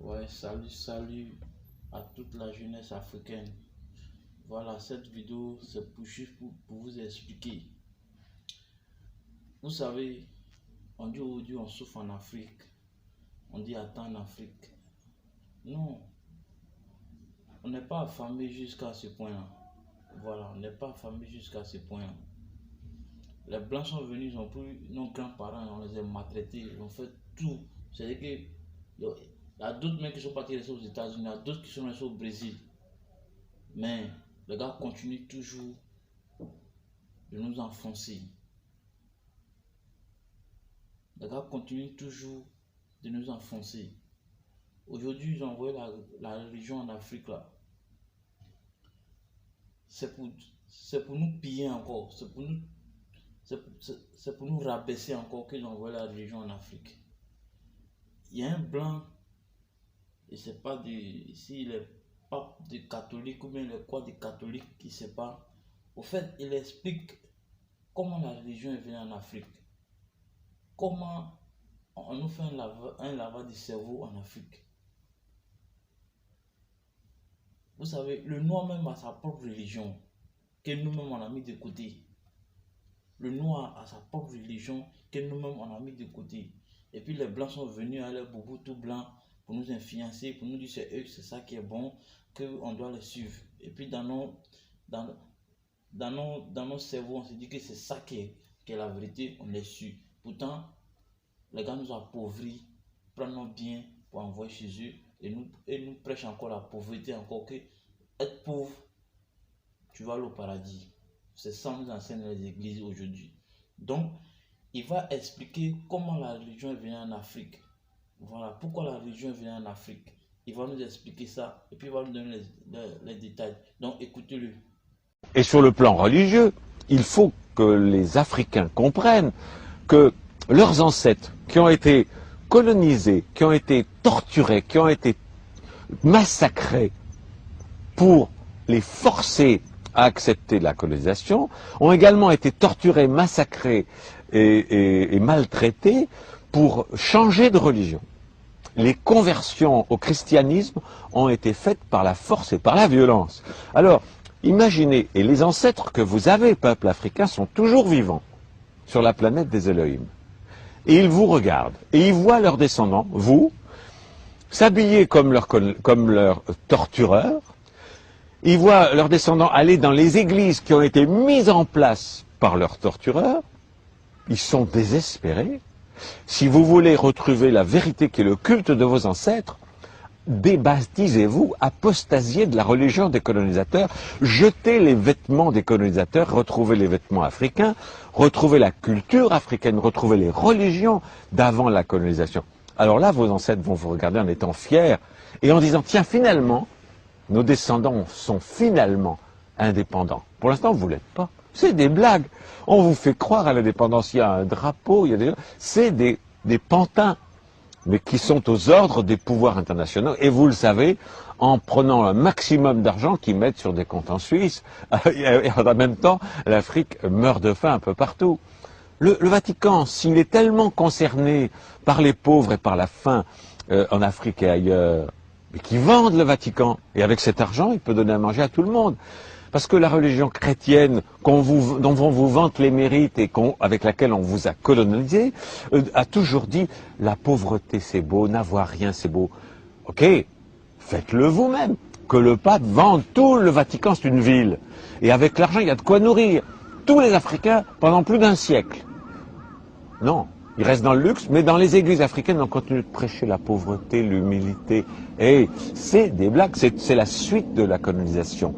Ouais, salut à toute la jeunesse africaine. Voilà, cette vidéo, c'est juste pour vous expliquer. Vous savez, on dit aujourd'hui on souffre en Afrique. On dit attends en Afrique. Non, on n'est pas affamé jusqu'à ce point-là. Voilà, on n'est pas affamé jusqu'à ce point-là. Les Blancs sont venus, ils ont pris nos grands-parents, on les a maltraités, ils ont fait tout. C'est-à-dire que il y a d'autres mecs qui sont partis rester aux États-Unis, il y a d'autres qui sont restés au Brésil. Mais les gars continuent toujours de nous enfoncer. Les gars continuent toujours de nous enfoncer. Aujourd'hui, ils ont envoyé la religion en Afrique là. C'est pour nous piller encore. C'est pour nous rabaisser encore qu'ils ont envoyé la religion en Afrique. Il y a un blanc, et c'est pas s'il est pas de catholique ou bien il est quoi de catholique qui sait pas. Au fait, il explique comment la religion est venue en Afrique. Comment on nous fait un lavage du cerveau en Afrique. Vous savez, le noir même a sa propre religion, que nous-mêmes on a mis de côté. Le noir a sa propre religion, que nous-mêmes on a mis de côté. Et puis les blancs sont venus à leur boubou tout blanc pour nous influencer, pour nous dire c'est eux, c'est ça qui est bon, qu'on doit les suivre. Et puis dans nos cerveaux, on se dit que c'est ça qui est la vérité, on les suit. Pourtant, les gars nous appauvris, prennent nos biens pour envoyer chez eux et nous prêchent encore la pauvreté, encore que être pauvre, tu vas aller au paradis. C'est ça nous enseignent les églises aujourd'hui. Donc, il va expliquer comment la religion est venue en Afrique. Voilà, pourquoi la religion est venue en Afrique. Il va nous expliquer ça et puis il va nous donner les détails. Donc, écoutez-le. Et sur le plan religieux, il faut que les Africains comprennent que leurs ancêtres qui ont été colonisés, qui ont été torturés, qui ont été massacrés pour les forcer à accepter la colonisation, ont également été torturés, massacrés et maltraités pour changer de religion. Les conversions au christianisme ont été faites par la force et par la violence. Alors, imaginez, et les ancêtres que vous avez, peuple africain, sont toujours vivants sur la planète des Elohim. Et ils vous regardent, et ils voient leurs descendants, vous, s'habiller comme leurs tortureurs. Ils voient leurs descendants aller dans les églises qui ont été mises en place par leurs tortureurs. Ils sont désespérés. Si vous voulez retrouver la vérité qui est le culte de vos ancêtres, débaptisez-vous, apostasiez de la religion des colonisateurs, jetez les vêtements des colonisateurs, retrouvez les vêtements africains, retrouvez la culture africaine, retrouvez les religions d'avant la colonisation. Alors là, vos ancêtres vont vous regarder en étant fiers et en disant, tiens, finalement, nos descendants sont finalement indépendants. Pour l'instant, vous ne l'êtes pas. C'est des blagues. On vous fait croire à l'indépendance. Il y a un drapeau, c'est des pantins, mais qui sont aux ordres des pouvoirs internationaux. Et vous le savez, en prenant un maximum d'argent qu'ils mettent sur des comptes en Suisse. Et en même temps, l'Afrique meurt de faim un peu partout. Le Vatican, s'il est tellement concerné par les pauvres et par la faim en Afrique et ailleurs, mais qui vendent le Vatican, et avec cet argent, il peut donner à manger à tout le monde. Parce que la religion chrétienne dont on vous vante les mérites et avec laquelle on vous a colonisé, a toujours dit la pauvreté c'est beau, n'avoir rien c'est beau. Ok, faites-le vous-même. Que le pape vende tout le Vatican, c'est une ville. Et avec l'argent, il y a de quoi nourrir tous les Africains pendant plus d'un siècle. Non, ils restent dans le luxe, mais dans les églises africaines, on continue de prêcher la pauvreté, l'humilité. Et c'est des blagues, c'est la suite de la colonisation.